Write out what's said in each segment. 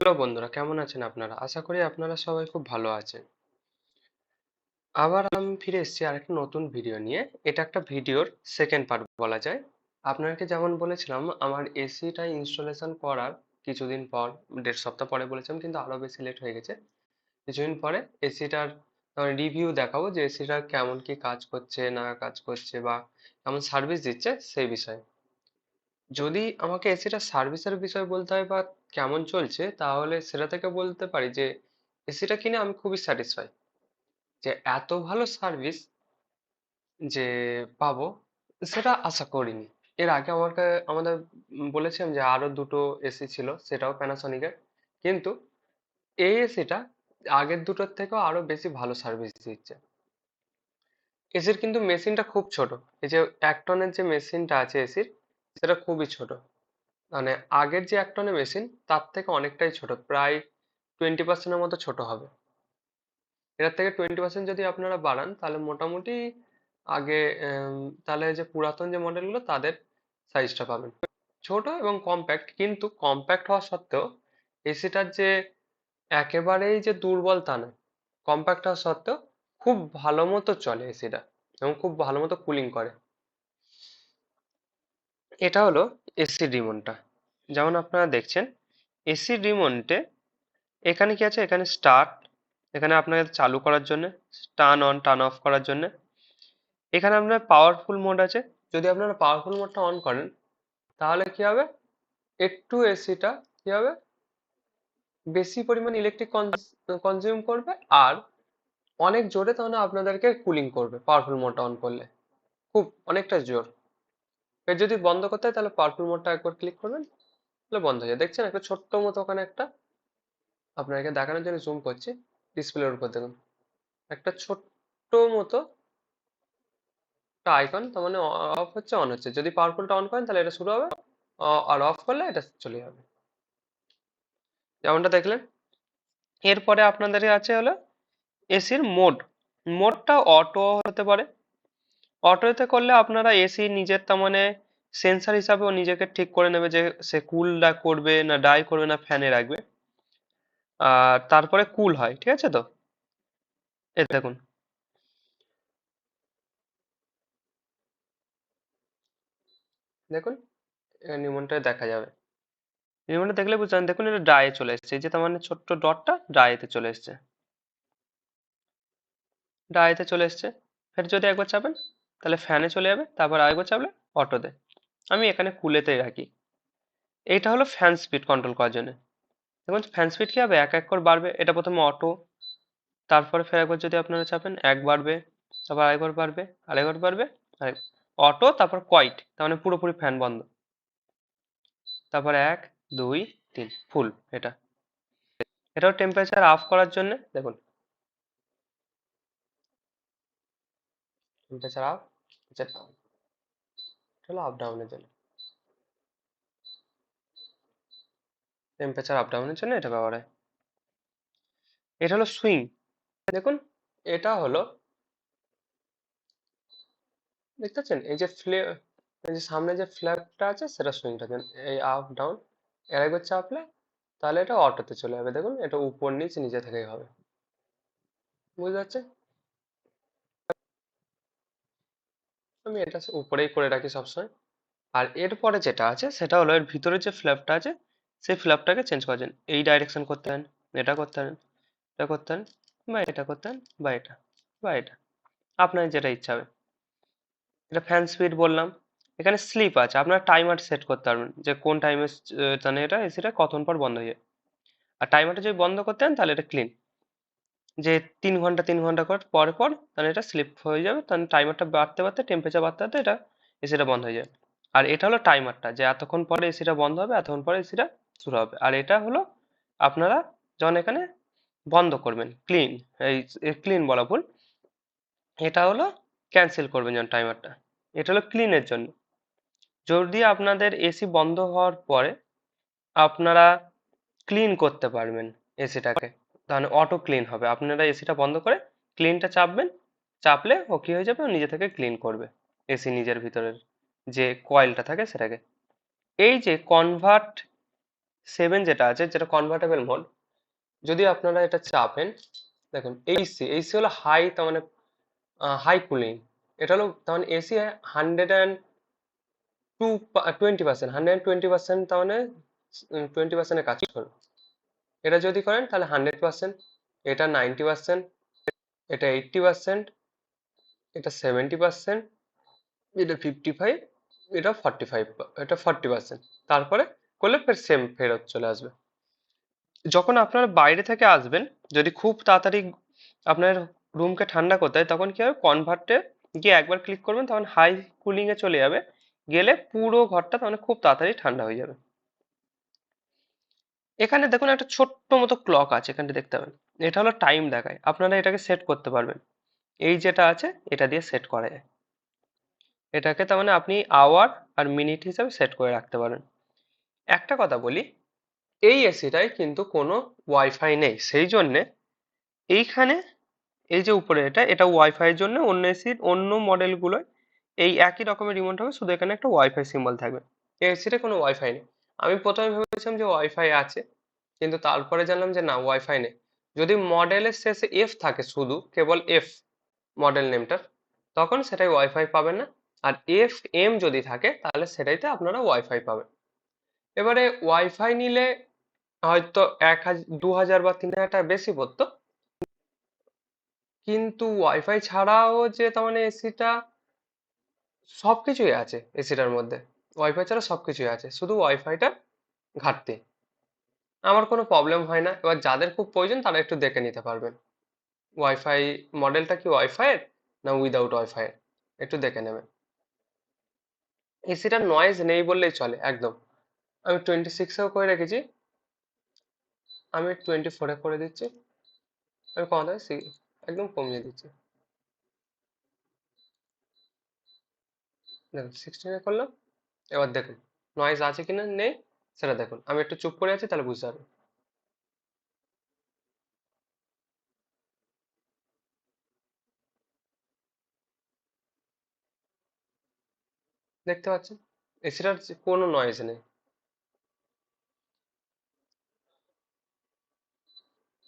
Hello বন্ধুরা, কেমন আছেন আপনারা? আশা করি আপনারা সবাই খুব ভালো আছেন। আবার আমি ফিরে এসেছি আরেকটা নতুন ভিডিও নিয়ে। এটা একটা ভিডিওর সেকেন্ড পার্ট বলা যায়। আপনাকে যেমন বলেছিলাম আমার এসিটা ইনস্টলেশন করার কিছুদিন পর, 1.5 সপ্তাহ পরে বলেছিলাম, কিন্তু আরো বেশি লেট হয়ে গেছে। কিছুদিন পরে এসিটার রিভিউ দেখাবো যে এসিটা কেমন কি কাজ করছে না কাজ করছে বা কেমন সার্ভিস দিচ্ছে সেই বিষয়ে। যদি আমাকে এসিটা সার্ভিসের বিষয়ে বলতে হয় বা কেমন চলছে, তাহলে সেটা থেকে বলতে পারি যে এসিটা কিনে আমি খুবই স্যাটিসফাই যে এত ভালো সার্ভিস যে পাবো সেটা আশা করিনি। এর আগে আমাদের বলেছিলাম যে আরো দুটো এসি ছিল, সেটাও প্যানাসোনিকের, কিন্তু এই এসিটা আগের দুটোর থেকেও আরো বেশি ভালো সার্ভিস দিচ্ছে। এসির কিন্তু মেশিনটা খুব ছোট। এই যে 1 টনের যে মেশিনটা আছে এসির, সেটা খুবই ছোট। মানে আগের যে 1 টনের মেশিন তার থেকে অনেকটাই ছোট, প্রায় 20%-এর মতো ছোট হবে। এটার থেকে 20% যদি আপনারা বাড়ান তাহলে মোটামুটি আগে তাহলে যে পুরাতন যে মডেলগুলো তাদের সাইজটা পাবেন। ছোট এবং কম্প্যাক্ট, কিন্তু কম্প্যাক্ট হওয়া সত্ত্বেও এসিটার যে একেবারেই যে দুর্বল তা নয়। কম্প্যাক্ট হওয়া সত্ত্বেও খুব ভালো মতো চলে এসিটা এবং খুব ভালো মতো কুলিং করে। এটা হলো এসি রিমোটটা। যেমন আপনারা দেখছেন এসি রিমোটে এখানে কি আছে, এখানে স্টার্ট, এখানে আপনাকে চালু করার জন্য, টার্ন অন টার্ন অফ করার জন্য। এখানে আপনার পাওয়ারফুল মোড আছে। যদি আপনারা পাওয়ারফুল মোডটা অন করেন তাহলে কি হবে, একটু এসিটা কি হবে, বেশি পরিমাণ ইলেকট্রিক কনজিউম করবে আর অনেক জোরে তাহলে আপনাদেরকে কুলিং করবে পাওয়ারফুল মোডটা অন করলে, খুব অনেকটা জোর। এর যদি বন্ধ করতে হয় তাহলে পাওয়ারফুল মোডটা একবার ক্লিক করবেন, তাহলে বন্ধ হয়ে যায়। দেখছেন একটা ছোট্ট মতো ওখানে একটা, আপনাকে দেখানোর জন্য জুম করছি, ডিসপ্লের উপর দেখুন একটা ছোট্ট মতো একটা আইকন, তার মানে অফ হচ্ছে অন হচ্ছে। যদি পাওয়ারফুলটা অন করেন তাহলে এটা শুরু হবে, আর অফ করলে এটা চলে যাবে, যেমনটা দেখলেন। এরপরে আপনাদের আছে হলো এসির মোড। মোডটা অটো হতে পারে। অটোতে করলে আপনারা এসি নিজের তার মানে সেন্সার হিসাবে ও নিজেকে ঠিক করে নেবে যে সে কুল করবে না ডাই করবে না ফ্যানে রাখবে। আর তারপরে কুল হয়, ঠিক আছে তো। এই দেখুন, দেখুন নিমনটায় দেখা যাবে। নিমনটা দেখলে বুঝলেন, দেখুন এটা ড্রাইয়ে চলে এসেছে, এই যে তার মানে ছোট্ট ডটটা ড্রাইতে চলে এসেছে, ড্রাইতে চলে এসেছে। ফের যদি একবার চাপেন তাহলে ফ্যানে চলে যাবে, তারপর আরেকবার চাপলে অটোতে। আমি এখানে কুলেতেই রাখি। এইটা হলো ফ্যান স্পিড কন্ট্রোল করার জন্য। দেখুন ফ্যান স্পিড কি হবে, এক এক করে বাড়বে। এটা প্রথমে অটো, তারপরে ফের একবার যদি আপনারা চাপেন এক বাড়বে, তারপর আরেকবার বাড়বে, আরেকবার বাড়বে, আরেক অটো, তারপর কোয়াইট, তার মানে পুরোপুরি ফ্যান বন্ধ, তারপর 1 2 3 ফুল। এটা এটাও টেম্পারেচার অফ করার জন্য। দেখুন টেম্পারেচার আপ, এটা হলো আপ ডাউনের জন্য, টেম্পারেচার আপ ডাউনের জন্য এটা ব্যবহার হয়। এটা হলো সুইং। দেখুন এটা হলো, দেখতে পাচ্ছেন এই যে এই যে সামনে যে ফ্ল্যাপটা আছে সেটা সুইংটা দেন, এই আপ ডাউন। এর একবার চাপলে তাহলে এটা অটোতে চলে যাবে। দেখুন এটা উপর নিচ নিজে থেকেই হবে, বুঝতে পারছেন। আমি এটা উপরেই করে রাখি সবসময়। আর এরপরে যেটা আছে সেটা হলো এর ভিতরে যে ফ্ল্যাপটা আছে সেই ফ্ল্যাপটাকে চেঞ্জ করার জন্য এই ডাইরেকশন করতে পারেন, এটা করতে পারেন, এটা করতে পারেন, বা এটা করতে পারেন, বা এটা, বা এটা, আপনার যেটা ইচ্ছা হবে। এটা ফ্যান স্পিড বললাম। এখানে স্লিপ আছে, আপনার টাইমার সেট করতে পারবেন যে কোন টাইমে মানে এটা এসিটা কতক্ষণ পর বন্ধ হয়ে যায়। আর টাইমারটা যদি বন্ধ করতে দেন তাহলে এটা ক্লিন, যে 3 ঘন্টা 3 ঘন্টা করে পর পর তাহলে এটা স্লিপ হয়ে যাবে, তাহলে টাইমারটা বাড়তে বাড়তে টেম্পারেচার বাড়তে বাড়তে এটা এসিটা বন্ধ হয়ে যাবে। আর এটা হলো টাইমারটা, যে এতক্ষণ পরে এসিটা বন্ধ হবে, এতক্ষণ পরে এসিটা শুরু হবে। আর এটা হলো আপনারা যখন এখানে বন্ধ করবেন, ক্লিন, এই ক্লিন বলা ভুল, এটা হলো ক্যান্সেল করবেন যখন টাইমারটা। এটা হলো ক্লিনের জন্য। যদি আপনাদের এসি বন্ধ হওয়ার পরে আপনারা ক্লিন করতে পারবেন এসিটাকে, তাহলে অটো ক্লিন হবে। আপনারা এসিটা বন্ধ করে ক্লিনটা চাপবেন, চাপলে ও কি হয়ে যাবে, ও নিজে থেকে ক্লিন করবে এসি নিজের ভিতরের যে কয়েলটা থাকে সেটাকে। এই যে কনভার্ট সেভেন যেটা আছে, যেটা কনভার্টেবল মোড, যদি আপনারা এটা চাপেন, দেখুন এইসি, এইসি হলো হাই, তার মানে হাই কুলিং। এটা হলো তার মানে এসি 120%, 120%, তার মানে 20%-এ কাজ করবে। এটা যদি করেন তাহলে 100%, এটা 90%, এটা 80%, এটা 70%, এটা 55, এটা 45, এটা 40%। তারপরে করলে ফের সেম ফেরত চলে আসবে। যখন আপনারা বাইরে থেকে আসবেন, যদি খুব তাড়াতাড়ি আপনার রুমকে ঠান্ডা করতে হয়, তখন কি হবে, কনভার্টে গিয়ে একবার ক্লিক করবেন, তখন হাই কুলিং এ চলে যাবে, গেলে পুরো ঘরটা তখন খুব তাড়াতাড়ি ঠান্ডা হয়ে যাবে। এখানে দেখুন একটা ছোট্ট মতো ক্লক আছে, এখানে দেখতে পাবেন, এটা হলো টাইম দেখায়, আপনারা এটাকে সেট করতে পারবেন। এই যেটা আছে এটা দিয়ে সেট করা যায়, এটাকে তার মানে আপনি আওয়ার আর মিনিট হিসাবে সেট করে রাখতে পারেন। একটা কথা বলি, এই এসিটায় কিন্তু কোনো ওয়াইফাই নেই, সেই জন্যে এইখানে এই যে উপরে এটা, এটা ওয়াইফাই এর জন্য, অন্য এসির অন্য মডেলগুলোয় এই একই রকমের রিমোট হবে, শুধু এখানে একটা ওয়াইফাই সিম্বল থাকবে। এই এসিতে কোনো ওয়াইফাই নেই। আমি প্রথমে ভেবেছিলাম যে ওয়াইফাই আছে, কিন্তু তারপরে জানলাম যে না, ওয়াইফাই নেই। যদি মডেলের শেষে এফ থাকে, শুধু কেবল এফ মডেল নেমটার, তখন সেটাই ওয়াইফাই পাবেন না। আর এফ এম যদি থাকে তাহলে সেটাইতে আপনারা ওয়াইফাই পাবেন। এবারে ওয়াইফাই নিলে হয়তো 1,000, 2,000 বা 3,000 টাকা বেশি পড়তো, কিন্তু ওয়াইফাই ছাড়াও যে তার মানে এসিটা সবকিছুই আছে এসিটার মধ্যে, ওয়াইফাই ছাড়া সবকিছুই আছে, শুধু ওয়াইফাইটা ঘাটতি। আমার কোনো প্রবলেম হয় না। এবার যাদের খুব প্রয়োজন তারা একটু দেখে নিতে পারবেন ওয়াইফাই মডেলটা কি ওয়াইফাই এর না উইদাউট ওয়াইফাই এর, একটু দেখে নেবেন। এসিটার নয়েজ নেই বললেই চলে একদম। আমি 26-এও করে রেখেছি, আমি 24-এ করে দিচ্ছি। আমি কথা একদম কমিয়ে দিচ্ছি, দেখুন 16-এ করলাম। এবার দেখুন নয়েজ আছে কিনা নেই সেটা দেখুন। আমি একটু চুপ করে আছি, তাহলে বুঝতে পারবেন। দেখতে পাচ্ছেন এসিটার কোনো নয়েজ নেই।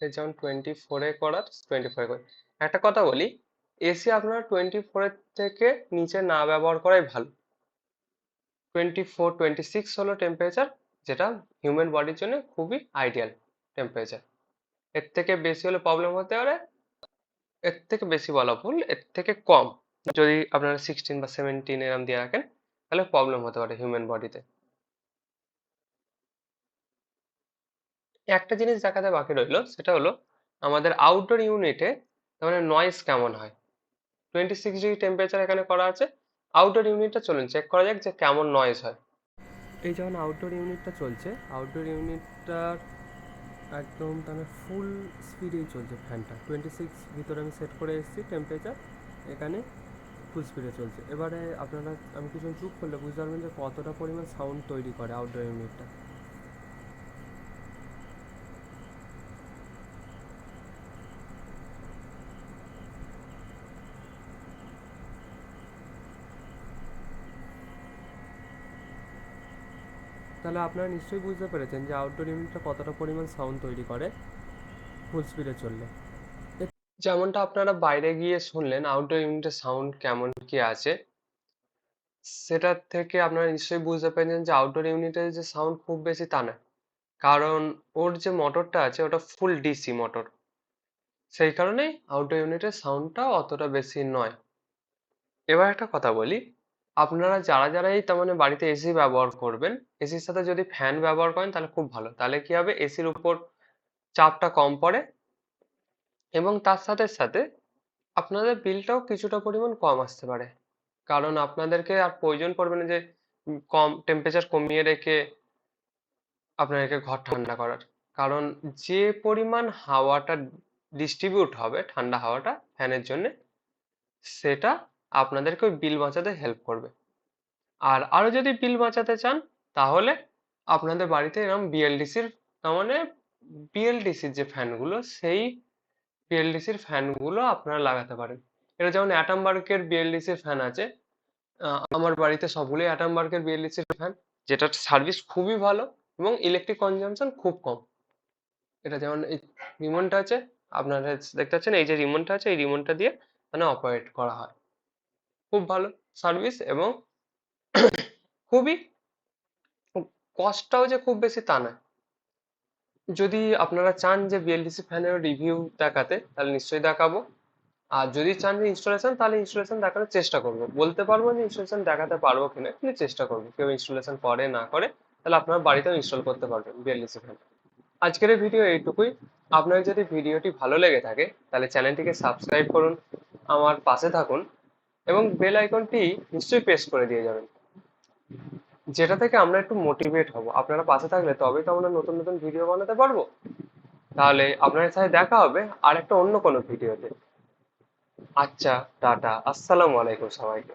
এই যেমন 24-এ করার, 24-এ করে। একটা কথা বলি, এসি আপনারা 24-এর থেকে নিচে না ব্যবহার করাই ভালো। 24, 26 হলো টেম্পারেচার, যেটা হিউম্যান বডির জন্য খুবই আইডিয়াল টেম্পারেচার। এর থেকে বেশি হলে প্রবলেম হতে পারে, এর থেকে বেশি বলা ভুল, এর থেকে কম যদি আপনারা 16 বা 17 এরম দিয়ে রাখেন, তাহলে প্রবলেম হতে পারে হিউম্যান বডিতে। একটা জিনিস দেখাতে বাকি রইলো, সেটা হলো আমাদের আউটডোর ইউনিটে তার মানে নয়েজ কেমন হয়। 26 ডিগ্রি টেম্পারেচার এখানে করা আছে, আউটডোর ইউনিটটা চলুন চেক করা যাক যে কেমন নয়েজ হয়। এই যেমন আউটডোর ইউনিটটা চলছে, আউটডোর ইউনিটটার একদম তাহলে ফুল স্পিডেই চলছে ফ্যানটা। 26 ভিতরে আমি সেট করে এসেছি টেম্পারেচার, এখানে ফুল স্পিডে চলছে। এবারে আপনারা, আমি কিছু চুপ করলে বুঝতে পারবেন যে কতটা পরিমাণ সাউন্ড তৈরি করে আউটডোর ইউনিটটা। তাহলে আপনারা নিশ্চয়ই বুঝতে পেরেছেন যে আউটডোর ইউনিটটা কতটা পরিমাণ সাউন্ড তৈরি করে ফুল স্পিডে চললে। যেমনটা আপনারা বাইরে গিয়ে শুনলেন আউটডোর ইউনিটের সাউন্ড কেমন কি আছে, সেটার থেকে আপনারা নিশ্চয়ই বুঝতে পেরেছেন যে আউটডোর ইউনিটের যে সাউন্ড খুব বেশি তা না, কারণ ওর যে মোটরটা আছে ওটা ফুল ডিসি মোটর, সেই কারণেই আউটডোর ইউনিটের সাউন্ডটা অতটা বেশি নয়। এবার একটা কথা বলি, আপনারা যারা যারাই তার মানে বাড়িতে এসি ব্যবহার করবেন, এসির সাথে যদি ফ্যান ব্যবহার করেন তাহলে খুব ভালো। তাহলে কি হবে, এসির উপর চাপটা কম পড়ে, এবং তার সাথে সাথে আপনাদের বিলটাও কিছুটা পরিমাণ কম আসতে পারে। কারণ আপনাদেরকে আর প্রয়োজন পড়বে না যে কম টেম্পারেচার কমিয়ে রেখে আপনাদেরকে ঘর ঠান্ডা করার। কারণ যে পরিমাণ হাওয়াটা ডিস্ট্রিবিউট হবে, ঠান্ডা হাওয়াটা ফ্যানের জন্য, সেটা আপনাদেরকে ওই বিল বাঁচাতে হেল্প করবে। আর আরো যদি বিল বাঁচাতে চান, তাহলে আপনাদের বাড়িতে এরকম বিএলডিসির, তার মানে বিএলডিসির যে ফ্যানগুলো, সেই বিএলডিসির ফ্যানগুলো আপনারা লাগাতে পারেন। এটা যেমন অ্যাটমবার্গের বিএলডিসির ফ্যান আছে, আমার বাড়িতে সবগুলোই অ্যাটমবার্গের বিএলডিসির ফ্যান, যেটার সার্ভিস খুবই ভালো। এবং ইলেকট্রিক কনজাম্পশন খুব কম। এটা যেমন এই রিমোটটা আছে, আপনারা দেখতে পাচ্ছেন এই যে রিমোটটা আছে, এই রিমোটটা দিয়ে মানে অপারেট করা হয়। খুব ভালো সার্ভিস এবং খুবই কস্টটাও যে খুব বেশি তা নয়। যদি আপনারা চান যে বিএলডিসি ফ্যানের রিভিউ দেখাতে তাহলে নিশ্চয়ই দেখাবো। আর যদি চান যে ইনস্টলেশন, তাহলে ইনস্টলেশন দেখানোর চেষ্টা করবো। বলতে পারবো যে ইনস্টলেশন দেখাতে পারবো কিনা, কিন্তু চেষ্টা করবো। কেউ ইনস্টলেশন করে না করে তাহলে আপনার বাড়িতেও ইনস্টল করতে পারবেন বিএলডিসি ফ্যান। আজকের এই ভিডিও এইটুকুই। আপনার যদি ভিডিওটি ভালো লেগে থাকে তাহলে চ্যানেলটিকে সাবস্ক্রাইব করুন, আমার পাশে থাকুন এবং বেল আইকনটি নিশ্চয়ই প্রেস করে দিয়ে যাবেন, যেটা থেকে আমরা একটু মোটিভেট হব। আপনারা পাশে থাকলে তবেই তো আমরা নতুন নতুন ভিডিও বানাতে পারবো। তাহলে আপনার সাথে দেখা হবে আর একটা অন্য কোনো ভিডিওতে। আচ্ছা, টাটা, আসসালামু আলাইকুম সবাইকে।